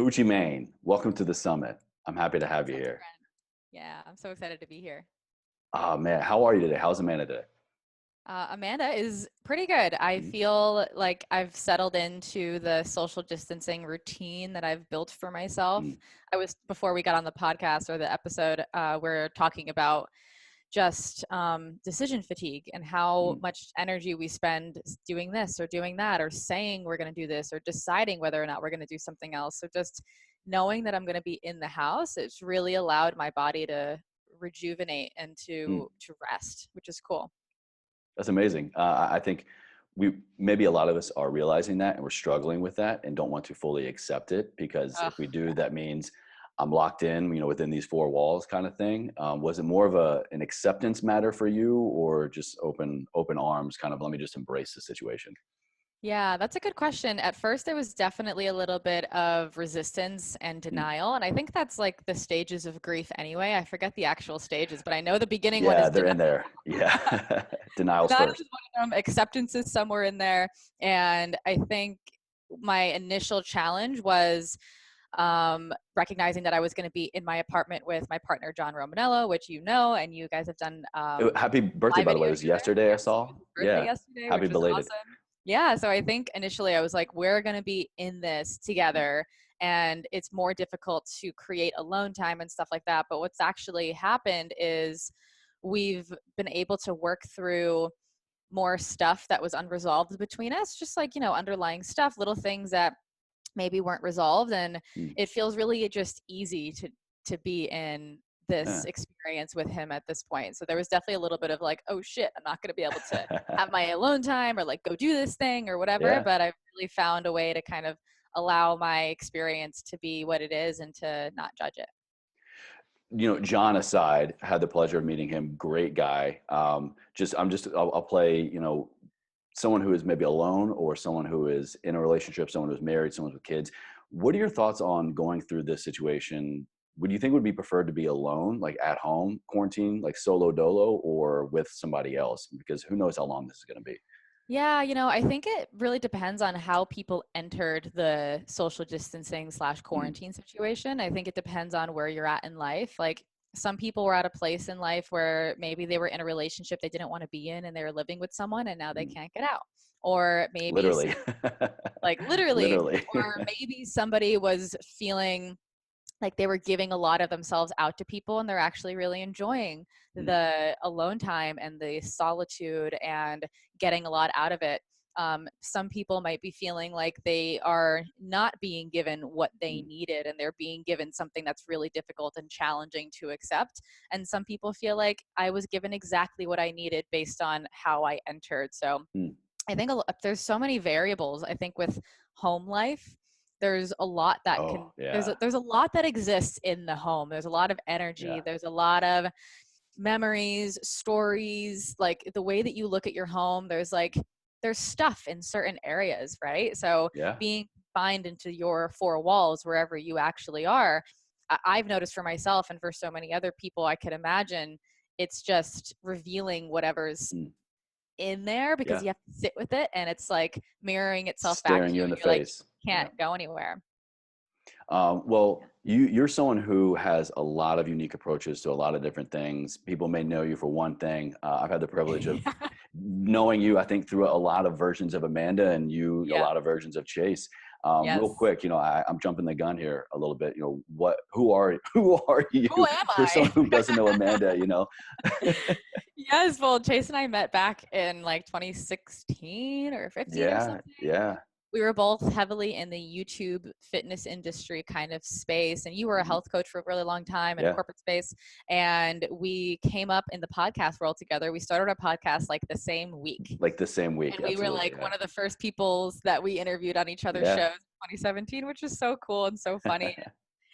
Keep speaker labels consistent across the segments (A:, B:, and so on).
A: Bucci, Maine, welcome to the summit. I'm happy to have you
B: Thanks,
A: here.
B: Brent. Yeah, I'm so excited to be here.
A: Oh man, how are you today? How's Amanda today?
B: Amanda is pretty good. I
A: Mhm.
B: feel like I've settled into the social distancing routine that I've built for myself.
A: Mm,
B: Before we got on the podcast or the episode, we're talking about just decision fatigue and how
A: mm,
B: much energy we spend doing this or doing that or saying we're going to do this or deciding whether or not we're going to do something else. So just knowing that I'm going to be in the house, it's really allowed my body to rejuvenate and
A: mm.
B: to rest, which is cool.
A: That's amazing. I think we maybe a lot of us are realizing that and we're struggling with that and don't want to fully accept it because
B: Ugh,
A: if we do,
B: yeah.
A: that means I'm locked in, within these four walls kind of thing. Was it more of an acceptance matter for you or just open arms kind of let me just embrace the situation?
B: Yeah, that's a good question. At first, there was definitely a little bit of resistance and
A: Mm.
B: denial. And I think that's like the stages of grief anyway. I forget the actual stages, but I know the beginning one
A: Yeah,
B: is
A: they're
B: denial.
A: in there. Yeah. Denials
B: Denial
A: first.
B: is one of them, acceptance is somewhere in there. And I think my initial challenge was recognizing that I was going to be in my apartment with my partner, John Romanello, which you know, and you guys have done
A: Happy birthday,
B: live
A: by the way. It
B: video
A: was
B: together.
A: yesterday I
B: Yes, it
A: saw.
B: was his birthday
A: Yeah.
B: yesterday,
A: Happy
B: which was
A: belated.
B: awesome. Yeah, so I think initially I was like, we're going to be in this together, and it's more difficult to create alone time and stuff like that. But what's actually happened is we've been able to work through more stuff that was unresolved between us, just like, underlying stuff, little things that maybe weren't resolved. And
A: Mm.
B: it feels really just easy to be in this
A: Yeah.
B: experience with him at this point. So there was definitely a little bit of like, oh shit, I'm not going to be able to have my alone time or like go do this thing or whatever.
A: Yeah.
B: But I've really found a way to kind of allow my experience to be what it is and to not judge it.
A: John aside, had the pleasure of meeting him. Great guy. I'll play, someone who is maybe alone or someone who is in a relationship, someone who's married, someone with kids. What are your thoughts on going through this situation? Would you think it would be preferred to be alone, like at home, quarantine, like solo dolo, or with somebody else? Because who knows how long this is going to be.
B: Yeah, I think it really depends on how people entered the social distancing slash
A: Mm,
B: quarantine situation. I think it depends on where you're at in life. Like some people were at a place in life where maybe they were in a relationship they didn't want to be in and they were living with someone and now they
A: mm.
B: can't get out. Or maybe
A: Literally.
B: like literally,
A: Literally.
B: or maybe somebody was feeling like they were giving a lot of themselves out to people and they're actually really enjoying
A: Mm,
B: the alone time and the solitude and getting a lot out of it. Some people might be feeling like they are not being given what they
A: mm,
B: needed and they're being given something that's really difficult and challenging to accept. And some people feel like I was given exactly what I needed based on how I entered. So
A: mm.
B: I think there's so many variables. I think with home life, there's a lot that
A: Oh,
B: can
A: yeah.
B: there's a lot that exists in the home. There's a lot of energy.
A: Yeah.
B: There's a lot of memories, stories, like the way that you look at your home. There's stuff in certain areas, right? So
A: Yeah.
B: being confined into your four walls, wherever you actually are, I've noticed for myself and for so many other people, I could imagine it's just revealing whatever's
A: Mm,
B: in there because
A: yeah.
B: you have to sit with it and it's like mirroring itself back to
A: Staring you
B: you
A: in
B: and
A: the
B: you're like
A: face. Yeah.
B: can't go anywhere.
A: Well, you're someone who has a lot of unique approaches to a lot of different things. People may know you for one thing. I've had the privilege of
B: Yeah.
A: knowing you, I think, through a lot of versions of Amanda and you, a
B: Yeah.
A: lot of versions of Chase. Real
B: Yes.
A: quick, I'm jumping the gun here a little bit. Who are who are you
B: Who am
A: for
B: I?
A: someone who doesn't know Amanda?
B: Yes, well, Chase and I met back in like 2016 or 15 or
A: Yeah,
B: something.
A: yeah.
B: We were both heavily in the YouTube fitness industry kind of space. And you were a
A: Mhm.
B: health coach for a really long time in a
A: Yeah,
B: corporate space. And we came up in the podcast world together. We started our podcast like the same week.
A: like the same week,
B: And we were
A: absolutely.
B: like
A: Yeah,
B: one of the first peoples that we interviewed on each other's
A: yeah.
B: shows in 2017, which is so cool and so funny.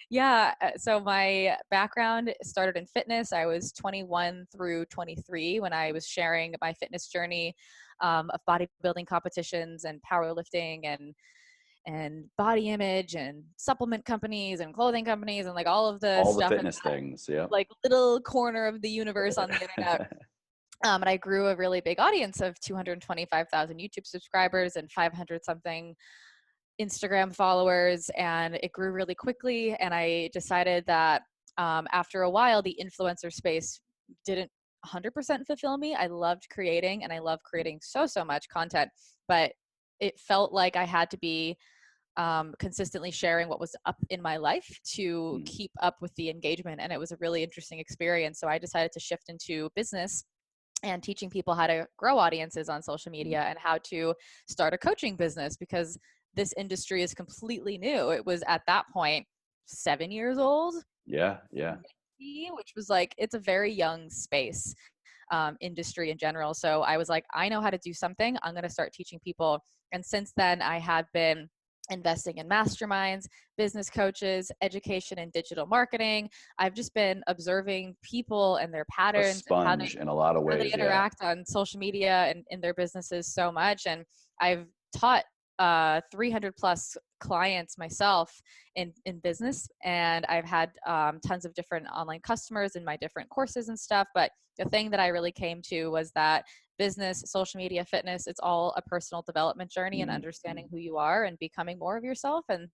B: Yeah. So my background started in fitness. I was 21 through 23 when I was sharing my fitness journey of bodybuilding competitions and powerlifting and body image and supplement companies and clothing companies and like all of the
A: All the
B: stuff in
A: fitness
B: that
A: things. Yeah.
B: like little corner of the universe on the internet. And I grew a really big audience of 225,000 YouTube subscribers and 500 something Instagram followers, and it grew really quickly. And I decided that after a while, the influencer space didn't 100% fulfill me. I loved creating, and I love creating so much content, but it felt like I had to be consistently sharing what was up in my life to
A: Mm.
B: keep up with the engagement. And it was a really interesting experience. So I decided to shift into business and teaching people how to grow audiences on social
A: Mm.
B: media and how to start a coaching business, because this industry is completely new. It was at that point 7 years old,
A: Yeah, yeah.
B: maybe, which was like, it's a very young space, industry in general. So I was like, I know how to do something. I'm going to start teaching people. And since then, I have been investing in masterminds, business coaches, education and digital marketing. I've just been observing people and their
A: A
B: patterns and
A: sponge in a lot of
B: how they
A: ways. Yeah.
B: interact on social media and in their businesses so much. And I've taught 300 plus clients myself in business, and I've had tons of different online customers in my different courses and stuff. But the thing that I really came to was that business, social media, fitness, it's all a personal development journey and
A: Mm.
B: understanding who you are and becoming more of yourself. And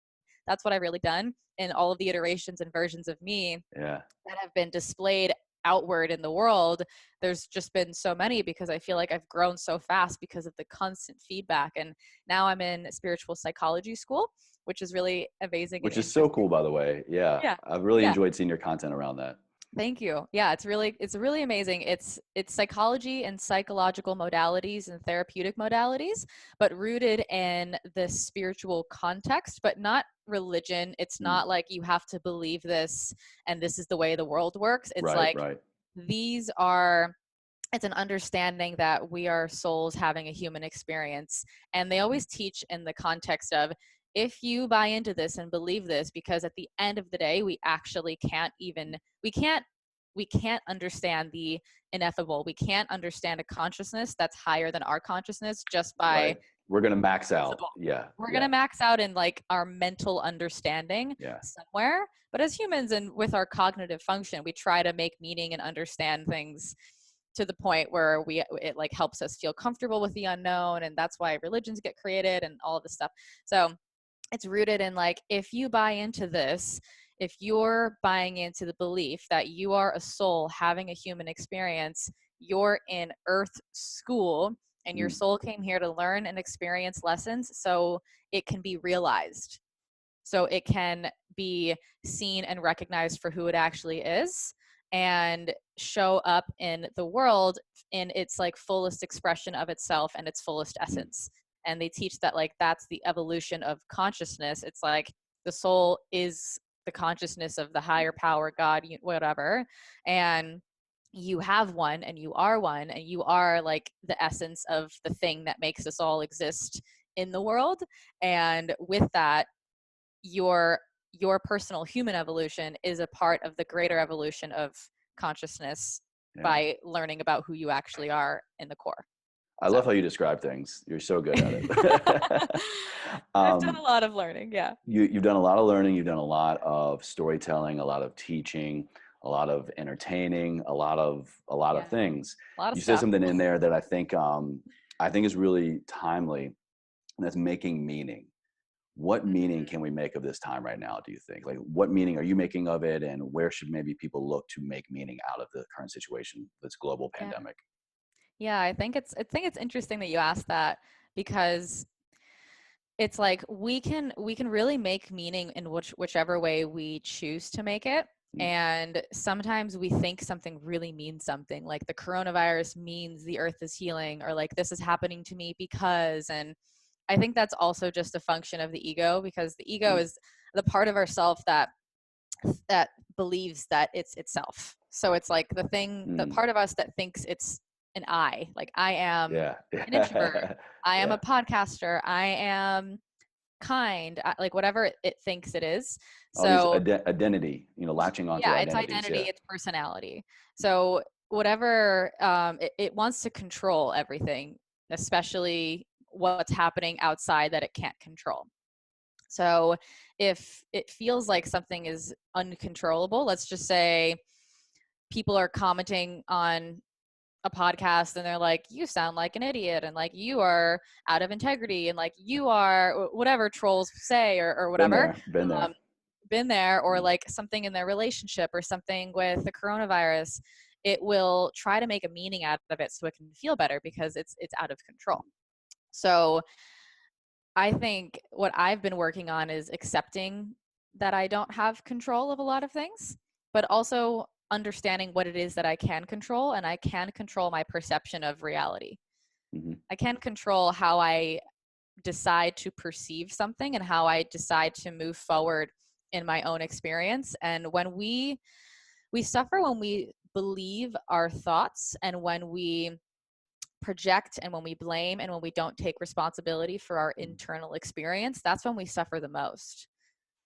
B: that's what I've really done in all of the iterations and versions of me
A: Yeah.
B: that have been displayed outward in the world. There's just been so many, because I feel like I've grown so fast because of the constant feedback. And now I'm in spiritual psychology school, which is really amazing and
A: Which is so
B: interesting.
A: cool, by the way. Yeah.
B: Yeah.
A: I've really
B: Yeah.
A: enjoyed seeing your content around that.
B: Thank you. Yeah, it's really amazing. It's psychology and psychological modalities and therapeutic modalities, but rooted in this spiritual context, but not religion. It's
A: Mm.
B: not like you have to believe this and this is the way the world works. It's
A: Right,
B: like
A: right.
B: these are it's an understanding that we are souls having a human experience. And they
A: Mm.
B: always teach in the context of, if you buy into this and believe this, because at the end of the day, we actually can't understand the ineffable. We can't understand a consciousness that's higher than our consciousness just by
A: Right. We're going to max out.
B: visible.
A: Yeah.
B: We're going
A: Yeah.
B: to max out in like our mental understanding
A: Yeah.
B: somewhere. But as humans and with our cognitive function, we try to make meaning and understand things to the point where it like helps us feel comfortable with the unknown. And that's why religions get created and all of this stuff. So it's rooted in like, if you buy into this, if you're buying into the belief that you are a soul having a human experience, you're in earth school, and your
A: Mm.
B: soul came here to learn and experience lessons so it can be realized, so it can be seen and recognized for who it actually is, and show up in the world in its like fullest expression of itself and its fullest
A: Mm.
B: essence. And they teach that like that's the evolution of consciousness. It's like the soul is the consciousness of the higher power, God, whatever. And you have one, and you are one, and you are like the essence of the thing that makes us all exist in the world. And with that, your your personal human evolution is a part of the greater evolution of consciousness
A: Yeah.
B: by learning about who you actually are in the core.
A: I
B: So
A: love how you describe things. You're so good at it.
B: I've done
A: um,
B: a lot of learning. Yeah.
A: you've done a lot of learning. You've done a lot of storytelling, a lot of teaching, a lot of entertaining, a lot of
B: Yeah.
A: things.
B: A lot of
A: You said
B: stuff.
A: something in there that I think is really timely, and that's making meaning. What meaning
B: Mhm.
A: can we make of this time right now, do you think? Like, what meaning are you making of it, and where should maybe people look to make meaning out of the current situation, this global
B: Yeah.
A: pandemic?
B: Yeah, I think it's interesting that you asked that, because it's like we can really make meaning in whichever way we choose to make it.
A: Mm.
B: And sometimes we think something really means something, like the coronavirus means the earth is healing, or like this is happening to me because. And I think that's also just a function of the ego, because the ego
A: Mm.
B: is the part of ourself that believes that it's itself. So it's like the
A: Mm.
B: part of us that thinks it's an I, like I am
A: Yeah.
B: an introvert, I am a
A: Yeah.
B: podcaster, I am kind, like whatever it thinks it is.
A: All these
B: So
A: identity, latching onto
B: yeah, it's
A: identities.
B: identity,
A: Yeah.
B: it's personality. So whatever, it wants to control everything, especially what's happening outside that it can't control. So if it feels like something is uncontrollable, let's just say people are commenting on a podcast and they're like, you sound like an idiot, and like you are out of integrity, and like you are whatever trolls say, or
A: Been
B: whatever.
A: there, been there.
B: Um, been there, or like something in their relationship or something with the coronavirus, it will try to make a meaning out of it so it can feel better because it's out of control. So I think what I've been working on is accepting that I don't have control of a lot of things, but also understanding what it is that I can control, and I can control my perception of reality.
A: Mm-hmm.
B: I can control how I decide to perceive something and how I decide to move forward in my own experience. And when we suffer when we believe our thoughts, and when we project, and when we blame, and when we don't take responsibility for our internal experience, that's when we suffer the most.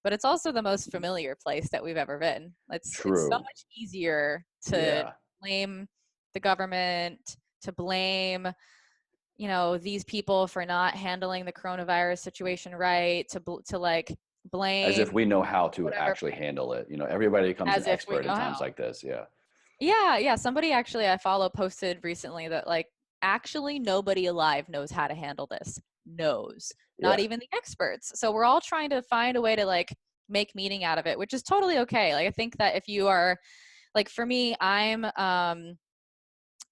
B: But it's also the most familiar place that we've ever been. It's so
A: True.
B: much easier to
A: Yeah.
B: blame the government, to blame, these people for not handling the coronavirus situation right, to like
A: As if
B: blame
A: we know how to
B: whatever,
A: actually handle it. Everybody becomes an
B: as if we
A: expert in
B: know
A: times
B: how.
A: like this. Yeah.
B: Yeah, yeah. Somebody actually I follow posted recently that like actually nobody alive knows how to handle this. Knows. Not
A: Yeah.
B: even the experts. So we're all trying to find a way to like make meaning out of it, which is totally okay. Like I think that if you are like for me, I'm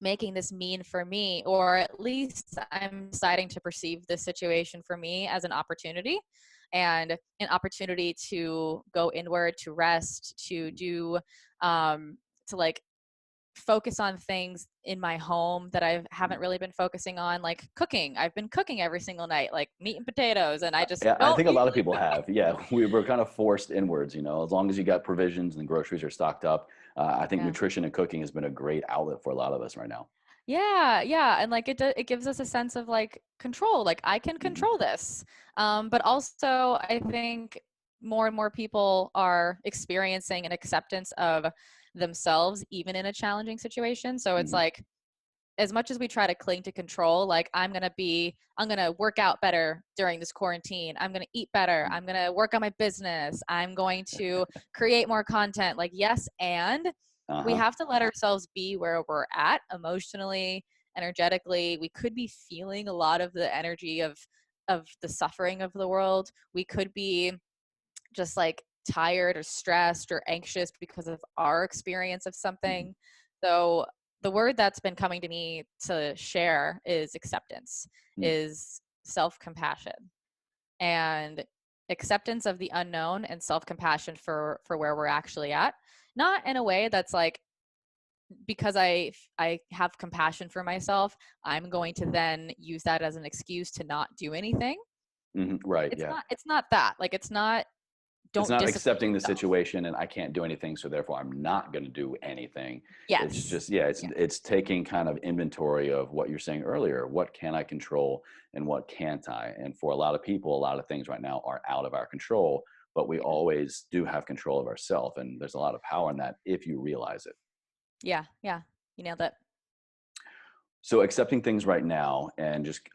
B: making this mean for me, or at least I'm deciding to perceive this situation for me as an opportunity, and an opportunity to go inward, to rest, to do to like focus on things in my home that I haven't really been focusing on, like cooking. I've been cooking every single night, like meat and potatoes, and I just
A: Yeah, I
B: don't
A: think a lot of
B: usually.
A: people have. Yeah, we were kind of forced inwards. As long as you got provisions and the groceries are stocked up, I think
B: Yeah.
A: nutrition and cooking has been a great outlet for a lot of us right now.
B: Yeah, yeah, and like it gives us a sense of like control. Like I can
A: Hmm.
B: control this. But also I think more and more people are experiencing an acceptance of themselves even in a challenging situation. So it's
A: Hmm.
B: like as much as we try to cling to control, like I'm going to work out better during this quarantine. I'm going to eat better. I'm going to work on my business. I'm going to create more content. Like, yes. And we
A: Uh-huh.
B: have to let ourselves be where we're at emotionally, energetically. We could be feeling a lot of the energy of the suffering of the world. We could be just like tired or stressed or anxious because of our experience of
A: Hmm.
B: something. So the word that's been coming to me to share is acceptance, is self-compassion, and acceptance of the unknown, and self-compassion for where we're actually at. Not in a way that's like, because I have compassion for myself, I'm going to then use that as an excuse to not do anything.
A: Hmm. Right.
B: It's
A: Yeah.
B: not that. Like it's not,
A: It's
B: don't
A: not
B: discipline
A: accepting the
B: yourself.
A: situation and I can't do anything, so therefore I'm not going to do anything. It's
B: Yes.
A: just, yeah,
B: Yeah.
A: it's taking kind of inventory of what you're saying earlier. What can I control and what can't I? And for a lot of people, a lot of things right now are out of our control, but we
B: Yeah.
A: always do have control of ourselves. And there's a lot of power in that if you realize it.
B: Yeah. Yeah. You nailed it.
A: So accepting things right now and just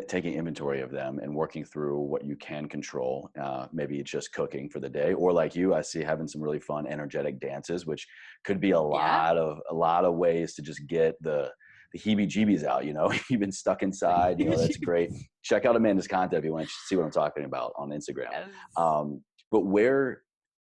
A: taking inventory of them and working through what you can control. Maybe it's just cooking for the day, or like you, I see having some really fun, energetic dances, which could be
B: Yeah.
A: a lot of ways to just get the heebie-jeebies out. You've been stuck inside. That's great. Check out Amanda's content if you want to see what I'm talking about on Instagram.
B: Yes.
A: But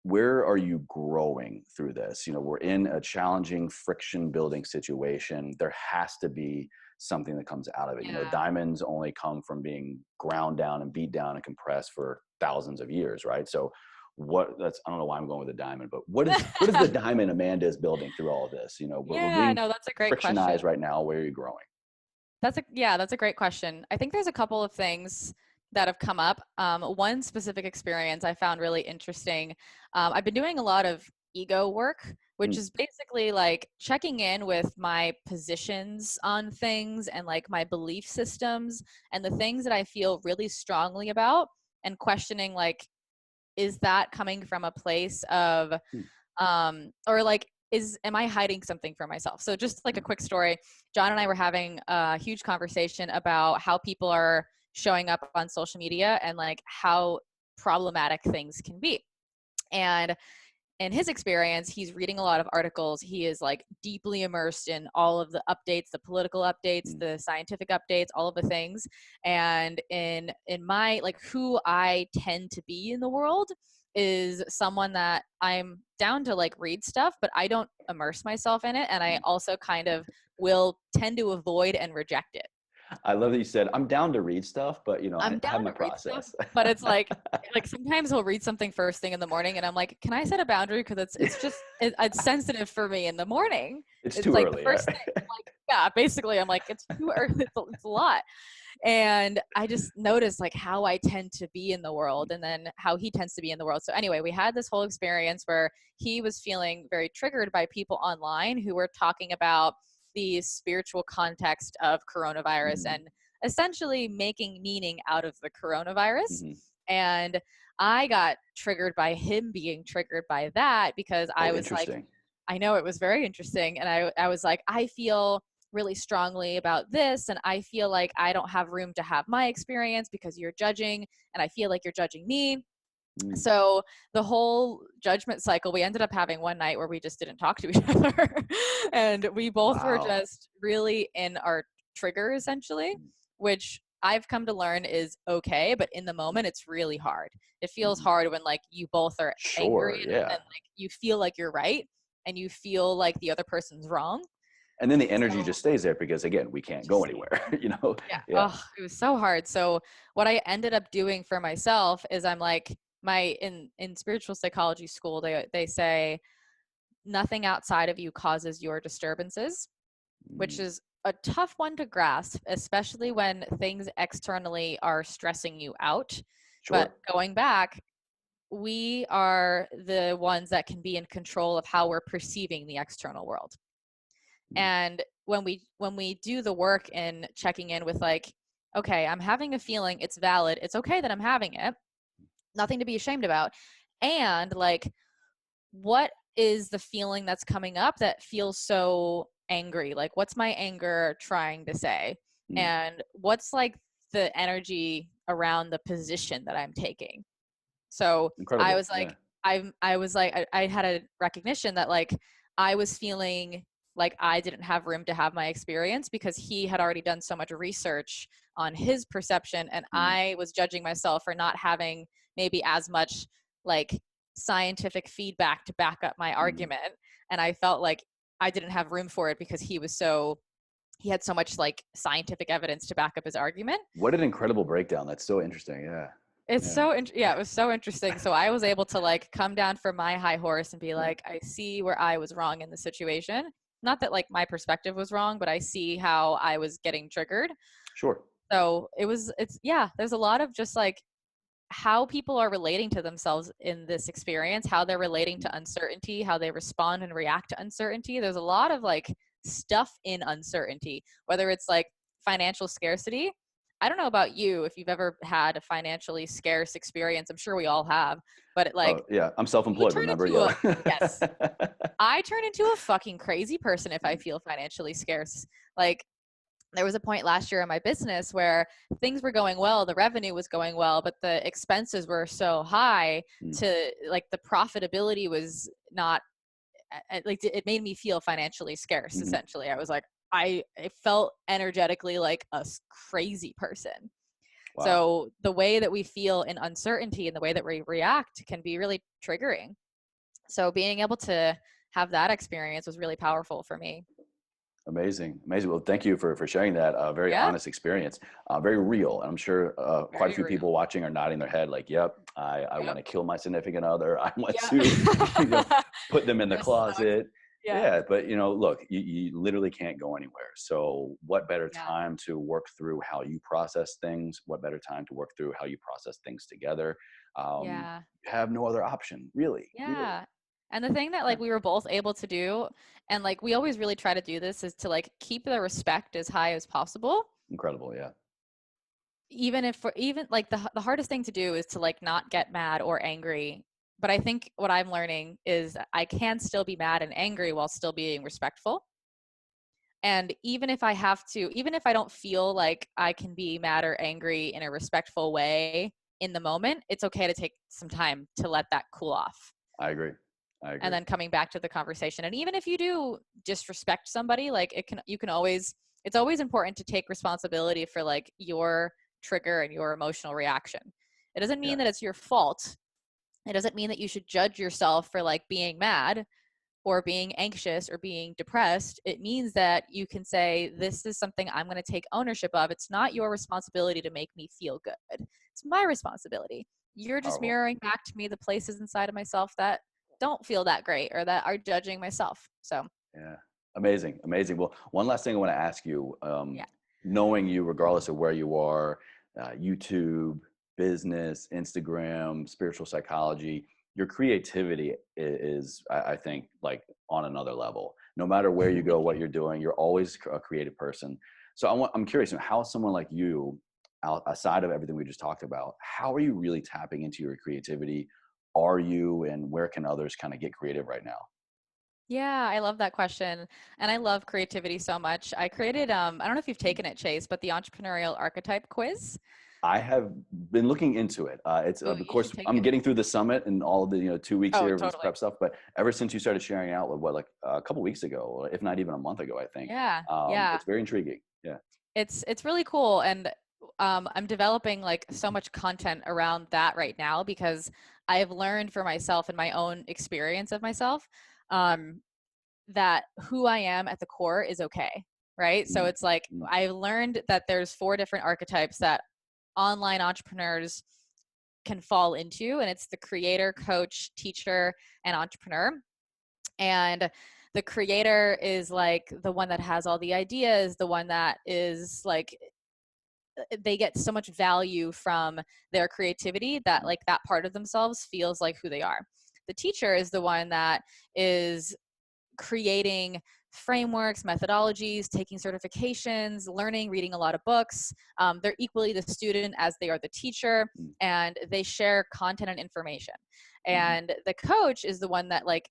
A: where are you growing through this? We're in a challenging friction building situation. There has to be something that comes out of it.
B: Yeah.
A: Diamonds only come from being ground down and beat down and compressed for thousands of years, right? So I don't know why I'm going with a diamond, but what is the diamond Amanda is building through all of this? We're
B: Yeah,
A: being
B: no, that's a great question.
A: frictionized right now. Where are you growing?
B: That's a great question. I think there's a couple of things that have come up. One specific experience I found really interesting. I've been doing a lot of ego work, which
A: Mm,
B: is basically like checking in with my positions on things and like my belief systems and the things that I feel really strongly about, and questioning like, is that coming from a place of
A: mm,
B: or like, is am I hiding something from myself? So just like a quick story, John and I were having a huge conversation about how people are showing up on social media and like how problematic things can be. And in his experience, he's reading a lot of articles. He is like deeply immersed in all of the updates, the political updates, the scientific updates, all of the things. And in my, like, who I tend to be in the world is someone that I'm down to like read stuff, but I don't immerse myself in it. And I also kind of will tend to avoid and reject it.
A: I love that you said, I'm down to read stuff, but
B: I'm
A: I have
B: down
A: my
B: to read stuff,
A: process.
B: but it's like sometimes he'll read something first thing in the morning, and I'm like, can I set a boundary? Because it's sensitive for me in the morning.
A: It's
B: It's
A: too
B: like the
A: early,
B: first
A: right?
B: thing. I'm like, yeah, basically, I'm like, it's too early. It's a lot. And I just noticed like how I tend to be in the world, and then how he tends to be in the world. So anyway, we had this whole experience where he was feeling very triggered by people online who were talking about the spiritual context of coronavirus and essentially making meaning out of the coronavirus.
A: Mm-hmm.
B: And I got triggered by him being triggered by that, because I
A: Oh,
B: was like,
A: interesting.
B: I know, it was very interesting. And I was like, I feel really strongly about this, and I feel like I don't have room to have my experience because you're judging, and I feel like you're judging me. So the whole judgment cycle, we ended up having one night where we just didn't talk to each other. And we both were
A: Wow.
B: just really in our trigger, essentially, which I've come to learn is okay, but in the moment it's really hard. It feels hard when like you both are angry,
A: Sure.
B: and
A: Yeah.
B: like you feel like you're right and you feel like the other person's wrong.
A: And then the energy
B: So
A: just stays there because, again, we
B: it
A: can't go
B: just stays
A: anywhere,
B: there. Yeah.
A: Yeah.
B: Oh, it was so hard. So what I ended up doing for myself is I'm like, in spiritual psychology school, they say nothing outside of you causes your disturbances, which is a tough one to grasp, especially when things externally are stressing you out. But
A: Sure.
B: going back, we are the ones that can be in control of how we're perceiving the external world. And when we do the work in checking in with like, okay, I'm having a feeling, it's valid, it's okay that I'm having it, nothing to be ashamed about. And like, what is the feeling that's coming up that feels so angry? Like, what's my anger trying to say?
A: Mm.
B: And what's like the energy around the position that I'm taking? So I
A: Incredible.
B: was like,
A: Yeah.
B: I had a recognition that like I was feeling like I didn't have room to have my experience because he had already done so much research on his perception, and I was judging myself for not having maybe as much like scientific feedback to back up my argument. And I felt like I didn't have room for it because he had so much like scientific evidence to back up his argument.
A: What an incredible breakdown. That's so interesting. Yeah.
B: It's
A: Yeah.
B: so yeah, it was so interesting. So I was able to like come down from my high horse and be
A: Yeah.
B: like, I see where I was wrong in the situation. Not that like my perspective was wrong, but I see how I was getting triggered.
A: Sure.
B: So it's yeah, there's a lot of just like how people are relating to themselves in this experience, how they're relating to uncertainty, how they respond and react to uncertainty. There's a lot of like stuff in uncertainty, whether it's like financial scarcity. I don't know about you if you've ever had a financially scarce experience. I'm sure we all have, but it, like
A: Oh, yeah. I'm
B: you
A: self-employed,
B: turn
A: remember?
B: into a
A: Yeah.
B: yes. I turn into a fucking crazy person if I feel financially scarce. Like there was a point last year in my business where things were going well, the revenue was going well, but the expenses were so high to like the profitability was not like it made me feel financially scarce. Essentially, I was like, I felt energetically like a crazy person.
A: Wow.
B: So the way that we feel in uncertainty and the way that we react can be really triggering. So being able to have that experience was really powerful for me.
A: Amazing. Amazing. Well, thank you for sharing that very
B: Yeah,
A: honest experience. Very real. And I'm sure quite a
B: very
A: few
B: real.
A: people watching are nodding their head like, yep, I want
B: Yep.
A: to kill my significant other. I want
B: Yeah.
A: to, put them in the
B: This sucks.
A: closet.
B: Yeah.
A: Yeah. But, look, you literally can't go anywhere. So what better
B: Yeah.
A: time to work through how you process things? What better time to work through how you process things together?
B: Yeah.
A: You have no other option, really, really.
B: Yeah. And the thing that
A: Yeah.
B: like we were both able to do, and like we always really try to do this, is to like keep the respect as high as possible.
A: Incredible. Yeah.
B: Even if for even like the hardest thing to do is to like not get mad or angry. But I think what I'm learning is I can still be mad and angry while still being respectful. And even if I have to, even if I don't feel like I can be mad or angry in a respectful way in the moment, it's okay to take some time to let that cool off.
A: I agree. I
B: and
A: agree.
B: then coming back to the conversation. And even if you do disrespect somebody, like you can always, it's always important to take responsibility for like your trigger and your emotional reaction. It doesn't mean
A: Yeah.
B: that it's your fault. It doesn't mean that you should judge yourself for like being mad or being anxious or being depressed. It means that you can say, this is something I'm going to take ownership of. It's not your responsibility to make me feel good. It's my responsibility. You're just
A: Powerful.
B: mirroring back to me the places inside of myself that don't feel that great or that are judging myself. So,
A: Yeah. Amazing. Amazing. Well, one last thing I want to ask you,
B: yeah.
A: knowing you, regardless of where you are, YouTube, business, Instagram, spiritual psychology, your creativity is, I think, like on another level. No matter where you go,
B: Thank you.
A: what you're doing, you're always a creative person. So I'm curious, how someone like you, outside of everything we just talked about, how are you really tapping into your creativity? Are you, and where can others kind of get creative right now?
B: Yeah, I love that question. And I love creativity so much. I created, I don't know if you've taken it, Chase, but the entrepreneurial archetype quiz.
A: I have been looking into it. It's
B: Oh,
A: of
B: you should
A: course
B: take
A: I'm
B: it.
A: getting through the summit and all of the 2 weeks
B: Oh,
A: here of this
B: totally.
A: prep stuff. But ever since you started sharing out, with what, like a couple weeks ago, or if not even a month ago, I think
B: Yeah. Yeah.
A: it's very intriguing. Yeah.
B: It's really cool. And I'm developing like so much content around that right now because I've learned for myself and my own experience of myself um, that who I am at the core is okay. Right. So
A: Mm,
B: it's like
A: mm,
B: I learned that there's 4 different archetypes that online entrepreneurs can fall into, and it's the creator, coach, teacher, and entrepreneur. And the creator is like the one that has all the ideas, the one that is like they get so much value from their creativity that
A: mm,
B: like that part of themselves feels like who they are. The teacher is the one that is creating frameworks, methodologies, taking certifications, learning, reading a lot of books. They're equally the student as they are the teacher,
A: mm,
B: and they share content and information.
A: mhm,
B: And the coach is the one that like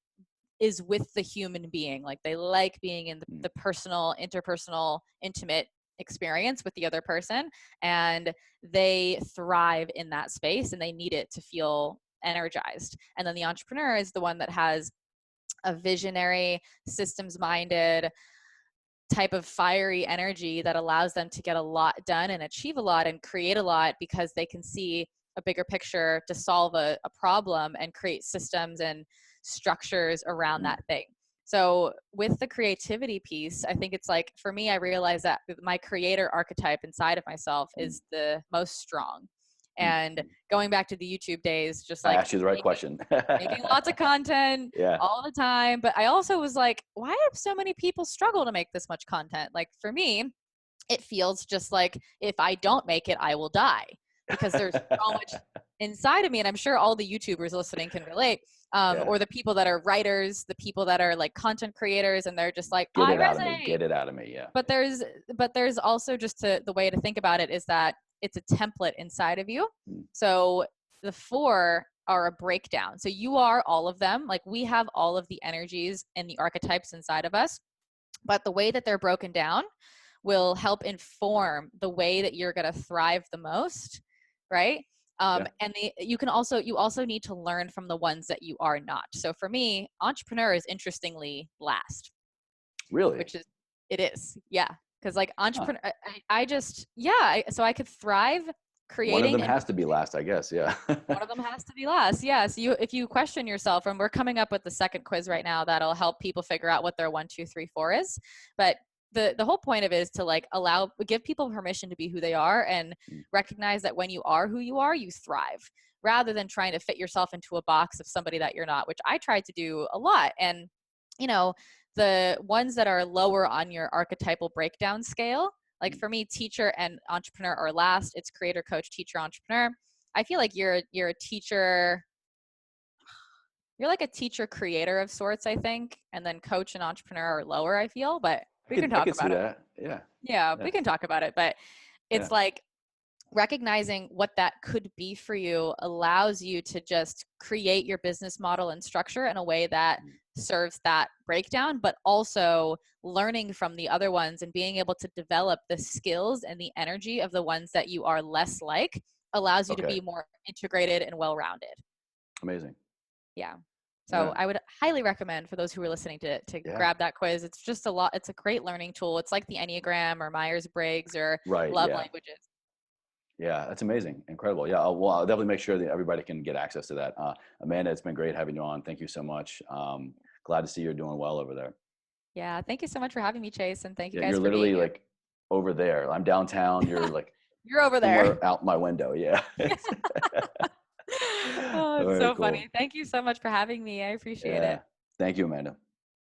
B: is with the human being. Like they like being in
A: mm,
B: the personal, interpersonal, intimate experience with the other person, and they thrive in that space and they need it to feel energized. And then the entrepreneur is the one that has a visionary, systems minded type of fiery energy that allows them to get a lot done and achieve a lot and create a lot because they can see a bigger picture to solve a problem and create systems and structures around
A: mm,
B: that thing. So with the creativity piece, I think it's like for me, I realize that my creator archetype inside of myself
A: mm,
B: is the most strong.
A: mm,
B: And
A: mm.
B: going back to the YouTube days, just
A: I
B: like
A: asked you the right
B: making
A: question.
B: making lots of content
A: Yeah.
B: all the time. But I also was like, why do so many people struggle to make this much content? Like for me, it feels just like if I don't make it, I will die because there's so much inside of me. And I'm sure all the YouTubers listening can relate,
A: Yeah.
B: or the people that are writers, the people that are like content creators, and they're just like,
A: Get
B: I
A: it out of me.
B: resonate.
A: Get it out of me. Yeah.
B: But there's also just the way to think about it is that it's a template inside of you.
A: Mm,
B: So the 4 are a breakdown. So you are all of them. Like we have all of the energies and the archetypes inside of us, but the way that they're broken down will help inform the way that you're going to thrive the most, right?
A: yeah.
B: And you also need to learn from the ones that you are not. So for me, entrepreneur is interestingly last,
A: Really?
B: which is it is, yeah, because like
A: Huh.
B: entrepreneur, I just yeah, so I could thrive
A: One of them
B: creating and
A: has to be last, I guess. Yeah.
B: one of them has to be last. Yeah. So if you question yourself, and we're coming up with the second quiz right now that'll help people figure out what their 1, 2, 3, 4 is. But the whole point of it is to like give people permission to be who they are and
A: Mm,
B: recognize that when you are who you are, you thrive rather than trying to fit yourself into a box of somebody that you're not, which I tried to do a lot. And, you know, the ones that are lower on your archetypal breakdown scale, like
A: mm.
B: for me, teacher and entrepreneur are last. It's creator, coach, teacher, entrepreneur. I feel like you're a teacher. You're like a teacher creator of sorts, I think, and then coach and entrepreneur are lower. I feel, but we can
A: I
B: talk
A: could see
B: about it.
A: that. Yeah.
B: Yeah,
A: Yeah.
B: we can talk about it. But
A: Yeah.
B: it's like recognizing what that could be for you allows you to just create your business model and structure in a way that
A: Mm,
B: serves that breakdown, but also learning from the other ones and being able to develop the skills and the energy of the ones that you are less like allows you to
A: okay.
B: be more integrated and well-rounded.
A: Amazing.
B: Yeah. So
A: Yeah.
B: I would highly recommend for those who are listening to
A: Yeah.
B: grab that quiz. It's just a lot. It's a great learning tool. It's like the Enneagram or Myers-Briggs or
A: Right.
B: love
A: Yeah.
B: languages.
A: Yeah. That's amazing. Incredible. Yeah. I'll definitely make sure that everybody can get access to that. Amanda, it's been great having you on. Thank you so much. Glad to see you're doing well over there.
B: Yeah. Thank you so much for having me, Chase. And thank you
A: Yeah.
B: guys
A: You're
B: for being
A: literally
B: here.
A: like over there. I'm downtown. You're like
B: You're over there.
A: somewhere out my window. Yeah.
B: Oh,
A: All
B: it's
A: right.
B: so
A: Cool.
B: funny. Thank you so much for having me. I appreciate it.
A: Yeah. Thank you, Amanda.